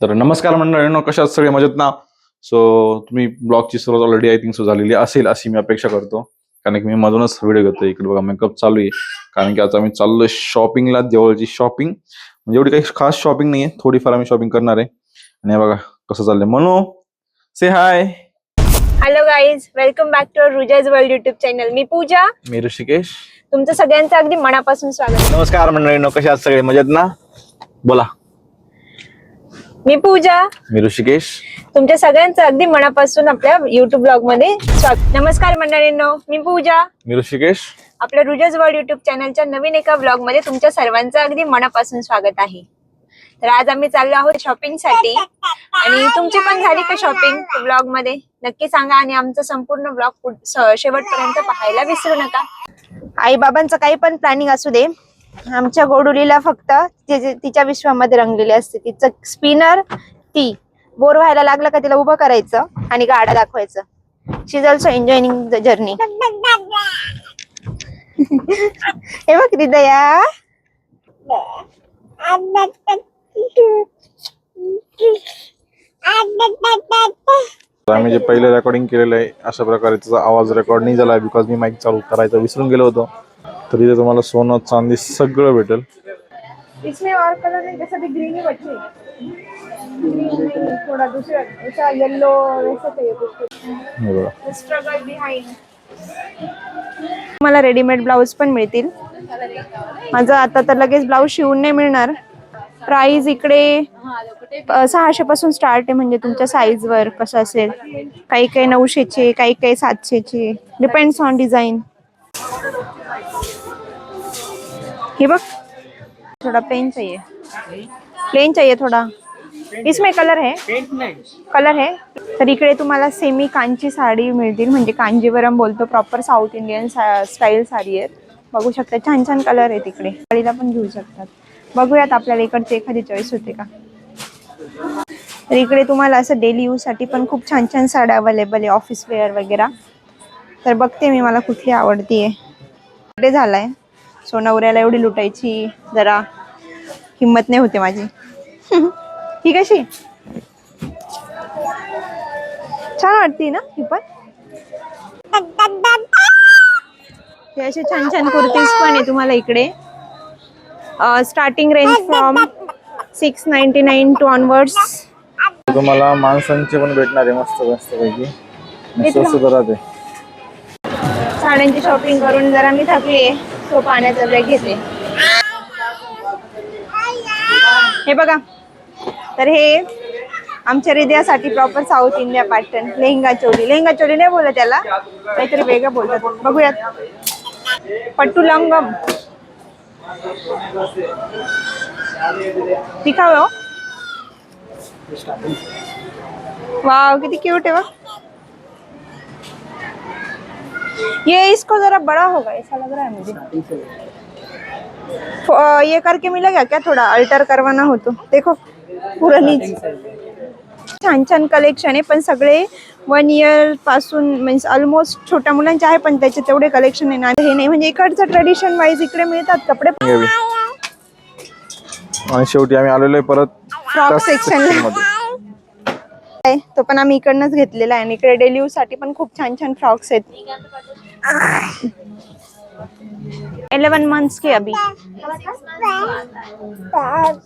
तर नमस्कार मंडळींनो, कशा आहात सगळे मजेत ना? सो तुम्ही ब्लॉगची सुरुवात ऑलरेडी आय थिंक झालेली असेल अशी मी अपेक्षा करतो, कारण की मी मधूनच व्हिडिओ घेतोय. इकडे बघा मेकअप चालू आहे, कारण की आता मी चाललोय शॉपिंगला. जवळची शॉपिंग म्हणजे एवढी काही खास शॉपिंग नाहीये, थोडीफार आम्ही शॉपिंग करणार आहे. आणि बघा कसं चाललंय. म्हणू say hi. Hello guys, welcome back to Ruja's world YouTube channel. मी पूजा, मी ऋषिकेश. तुमचं सगळ्यांचं अगदी मनापासून स्वागत. नमस्कार मंडळींनो, कशा आहात सगळे मजेत ना? बोला. मी पूजा, मी ऋषिकेश. तुमच्या सगळ्यांचं अगदी मनापासून आपल्या युट्यूब ब्लॉग मध्ये स्वागत. नमस्कार मंडळींनो, मी पूजा, मी ऋषिकेश. आपल्या रुजाज वर्ल्ड युट्यूब चॅनलच्या नवीन एका ब्लॉग मध्ये तुमच्या सर्वांचं अगदी मनापासून स्वागत आहे. तर आज आम्ही चाललो आहोत शॉपिंग साठी, आणि तुमची पण झाली का शॉपिंग ब्लॉग मध्ये? नक्की सांगा, आणि आमचा संपूर्ण ब्लॉग शेवटपर्यंत पाहायला विसरू नका. आई बाबांचं काही पण प्लॅनिंग असू दे, आमच्या गोडुलीला फक्त तिच्या विश्वामध्ये रंगलेली असते. तिचं स्पिनर, ती बोर व्हायला लागलं का तिला उभं करायचं आणि गाडा दाखवायचं. She is also enjoying the journey. हे बघ हृदया, आम्ही जे पहिले रेकॉर्डिंग केलेलं आहे अशा प्रकारे त्याचा आवाज रेकॉर्ड नाही झाला, बिकॉज मी माईक चालू करायचं विसरून गेलो होतो. तर इथे तुम्हाला सोनं चांदी सगळं भेटेल. इसमें और कलर नहीं, जैसा भी ग्रीन ही बच्चे, ग्रीन नहीं, थोड़ा दूसरा ऐसा येलो वैसा चाहिए कुछ. हे बघा. Struggle behind. मला रेडीमेड ब्लाउज पण मिळतील. माझं आता तर लगेच ब्लाउज शिवून नाही मिळणार. प्राइस इकडे 600 पासून स्टार्ट आहे, म्हणजे तुमच्या साईज वर कसं असेल. काही काही 900चे, काही काही 700चे, डिपेंड्स ऑन डिझाइन. हे बघ, थोड़ा प्लेन चाहिए, प्लेन चाहिए थोड़ा. इसमें कलर है, कलर है. तर इकडे तुम्हाला सेमी कांची साडी मिळतील, म्हणजे कांजीवरम बोलतो, proper south Indian style sari आहे. बघू शकता, छान छान कलर आहे तिकडे. साडीला पण घेऊ शकतात. बघूयात आपल्याला इकडची एखादी चॉईस होते का. तर इकडे तुम्हाला असं डेली यूज साठी पण खूप छान छान साड्या अवेलेबल आहे, ऑफिस वेअर वगैरे. तर बघते मी मला कुठली आवडतीये. बर्थडे झालाय, सो नवऱ्याला एवढी लुटायची जरा हिम्मत नाही होते माझी. ही कशी छान वाटते ना ही पण. हे असे छान छान कुर्तीज पण आहे तुम्हाला इकडे. Starting range from 699 to onwards. तुम्हाला माणसांचे पण भेटणार आहे मस्त मस्त पैकी. साड्यांची शॉपिंग करून जरा मी थकली, सो पाण्याचा ब्रेक घेते. हे बघा, तर हे आमच्या हृदयासाठी proper South India pattern lehenga choli. Lehenga choli नाही बोलत त्याला, काहीतरी वेगळं बोलतात. बघूयात. पट्टू लंगम दिखाओ. वाव, किती क्यूट है वो. ये इसको जरा बड़ा होगा ऐसा लग रहा है मुझे. ये करके मिलेगा क्या? थोड़ा अल्टर करवाना हो तो. देखो पूरा नीच. छान छान कलेक्शन आहे, पण सगळे 1 इयर पासून, मीन्स ऑलमोस्ट छोट्या मुलांचे आहे, पण त्याचे तेवढे कलेक्शन आहे ना. हे नाही, म्हणजे इकडचं ट्रेडिशन वाईज इकडे मिळतात कपडे. आणि शेवटी आम्ही आलेलो आहे परत फ्रॉक सेक्शन मध्ये. तो पण आम्ही इकडनंच घेतलेला आहे. आणि इकडे डेली यूज साठी पण खूप छान छान फ्रॉक्स आहेत. 11 months के अभी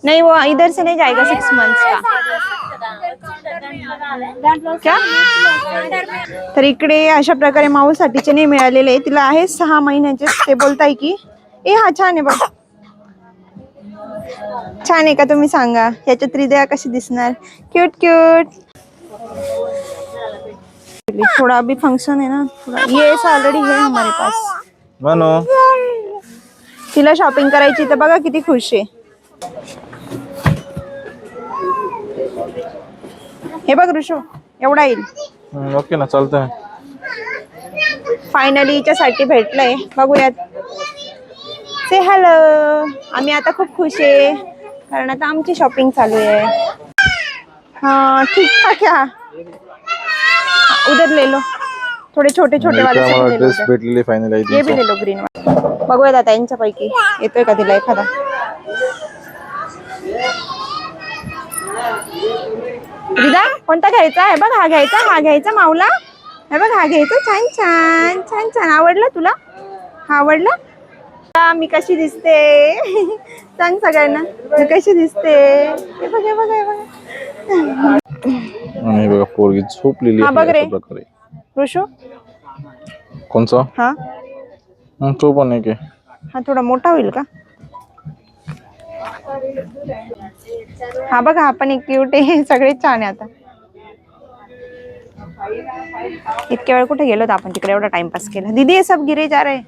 नहीं, वो इधर से नहीं जाएगा 6 months का क्या. तर इकडे अशा प्रकारे माऊ साठीचे नाही मिळालेले. तिला आहे 6 महिन्याचे. ते बोलताय की ए हा छान आहे बघ. छान आहे का, तुम्ही सांगा. याच्यात हृदया कशी दिसणार. Cute cute. थोड़ा अभी फंक्शन है ना, थोड़ा ये ऑलरेडी है हमारे पास. म्हणू तिला शॉपिंग करायची तर बघा किती खुश आहे. हे बघ ऋषू, एवढा येईल. ओके ना, चालतंय. फायनली हिच्यासाठी भेटलंय. बघूयात. से हॅलो. आम्ही आता खूप खुश आहे, कारण आता आमची शॉपिंग चालू आहे. हाँ ठीक ठाक है. उधर ले लो, थोडे छोटे छोटे वाले से ले लो. ड्रेस भेटलेले फायनली. ये भी ले लो ग्रीन वाला. बघूयात आता यांच्यापैकी येतोय का तिला एखादा. रिदा कोणता घ्यायचा? हे बघ, हा घ्यायचा माऊला. हे बघ, हा घ्यायचा. छान छान छान छान. आवडला तुला? हा आवडला? मी कशी दिसते? सांग सगळ्यांना, मी कशी दिसते? हे बघ हे बघ हे बघ. आणि बघा पोरगी झोपलेली हा आहे बघ रे. अशा प्रकारे. ऋषू कोणचा? हा तो पण एक आहे. हा थोडा मोठा होईल का? हा बघा, हा पण एक क्यूट आहे. सगळे छान आहे. आता इतक्या वेळ कुठे गेलो आपण तिकडे, एवढा टाइमपास केला. दीदी हे सब गिरे जा रहे.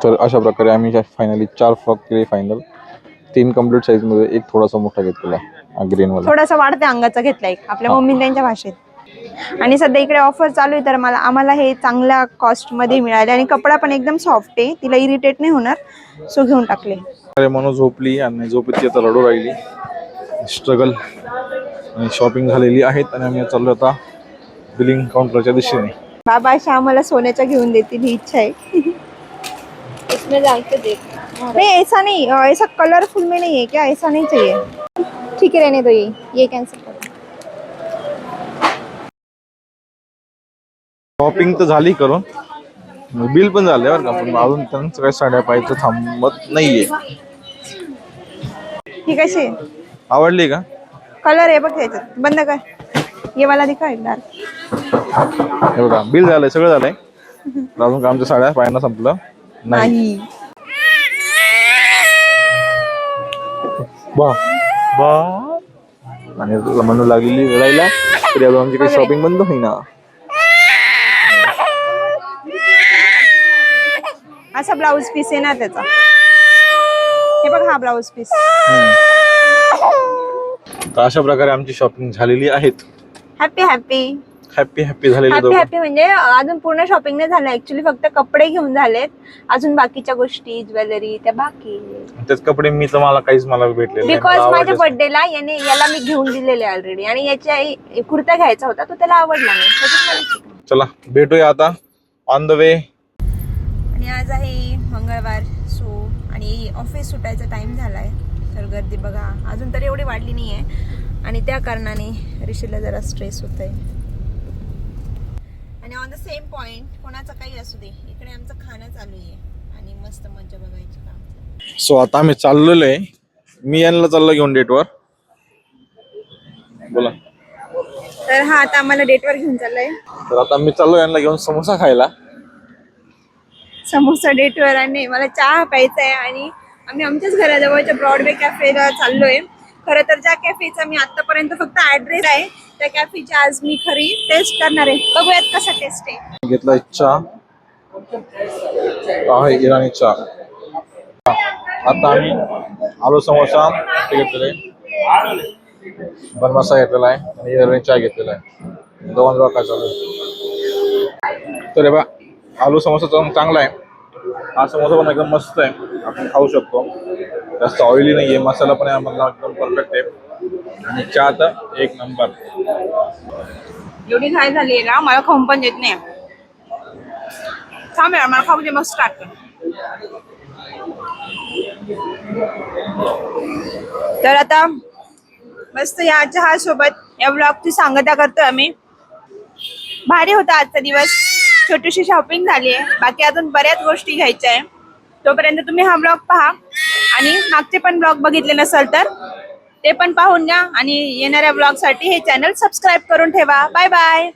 तर अशा प्रकारे आम्ही फायनली 4 फ्रॉक केले फायनल. 3 कम्प्लीट साईज मध्ये, एक थोडासा मोठा घेतलेला ग्रीन वाला. थोडासा वाढत्या अंगाचा घेतला एक, आपल्या मम्मी त्यांच्या भाषेत. आणि सध्या इकडे ऑफर चालू आहे, तर आम्हाला हे चांगल्या कॉस्ट मध्ये मिळाले आणि कपडा पण एकदम सॉफ्ट आहे, तिला इरिटेट नाही होणार. सो घेऊन टाकले. अरे म्हणून झोपली आणि झोपेची आता रडू राहिली. स्ट्रगल आणि शॉपिंग झालेली आहेत आणि आम्ही चाललो आता बिलिंग काउंटरच्या दिशेने. बाबा अशा आम्हाला सोन्याच्या घेऊन देतील ही इच्छा आहे. इसमें जाके देख. नहीं ऐसा नहीं, ऐसा कलरफुल में नहीं है क्या? ऐसा नहीं चाहिए. ठीक है रहने दो, ये कैंसिल करो. शॉपिंग तर झाली करून, बिल पण झालं बरं का, पण अजून त्यांचं काही साड्या पाहायचं थांबत नाहीये. ही कशी आहे? आवडली का? कलर आहे बघ ह्याच्यात. बंद कर. ये वाला दिखा एकदा. हे बघा, बिल झालंय, सगळं झालंय. अजून का आमच्या साड्या पाहायला संपलं नाही. बा बा आणि म्हणू लागलेली रडायला, तरी अजून आमची काही शॉपिंग बंद होईना. असा ब्लाउज पीस आहे ना त्याचा. हे बघ, हा ब्लाउज पीस. तर अशा प्रकारे आमची शॉपिंग झालेली आहेत. हॅपी हॅपी हॅपी हॅपी झालेली हॅपी दोघं. हॅपी म्हणजे अजून पूर्ण शॉपिंग नाही झालं ऍक्च्युली, फक्त कपडे घेऊन झालेत. अजून बाकीच्या गोष्टी, ज्वेलरी त्या बाकी. तेच कपडे मी तर मला काहीच भेटले नाही. बिकॉज माझ्या बर्थडेला याला मी घेऊन दिलेले ऑलरेडी, आणि याच्या कुर्ता घ्यायचा होता, तो त्याला आवडला नाही. चला भेटूया आता ऑन द वे. आणि आज आहे मंगळवार, सो आणि ऑफिस सुटायचा टाइम झालाय. तर गर्दी बघा अजून तरी एवढी वाढली नाहीये, आणि त्या कारणाने ऋषीला जरा स्ट्रेस होत आहे. आणि ऑन द सेम पॉइंट, कोणाचं काही असू दे, इकडे आमचं खाणं चालू आहे आणि मस्त मज्जा बघायची काम. सो आता आम्ही चाललेलो आहे. मी यांना चाललो घेऊन डेटवर. बोला. तर हा आता आम्हाला डेटवर घेऊन चाललाय. तर आता मी चाललो यांना घेऊन समोसा खायला. समोसा डेटवर, आणि मला चहा प्यायचा आहे. आणि आम्ही आमच्याच घराजवळच्या ब्रॉडवे कॅफेला चाललोय. खरं तर ज्या कॅफेचा मी आतापर्यंत फक्त ऍड्रेस आहे, त्या कॅफेची आज मी खरी टेस्ट करणार आहे. बघूयात कसा टेस्ट आहे. घेतला चहा आहे, इराणी चहा. आता आम्ही आलू समोसा घेतलेला आहे, बन मसाला घेतलेला आहे आणि इराणी चहा घेतलेला आहे. दोन काय चालू. तर बा आलू समोसा चांगला आहे. हा समोसा पण एकदम मस्त आहे, आपण खाऊ शकतो. जास्त ऑइली नाही आहे, मसाला पण यामधला एकदम परफेक्ट आहे, आणि चहा तर एक नंबर. एवढी घाई झाली आहे ना, मला खाऊन पण देत नाही. थांब यार, मला खाऊ दे, मस्त स्टार्ट कर. तर आता मस्त या चहा सोबत या ब्लॉगची सांगता करतोय आम्ही. भारी होता आजचा दिवस. छोटीशी शॉपिंग झाली आहे, बाकी अजून बऱ्याच गोष्टी घ्यायच्या आहे. तोपर्यंत तुम्ही हा ब्लॉग पहा, आणि मागचे पण ब्लॉग बघितले नसेल तर ते पण पाहून घ्या, आणि येणाऱ्या ब्लॉग साठी हे चॅनल सबस्क्राईब करून ठेवा. Bye bye.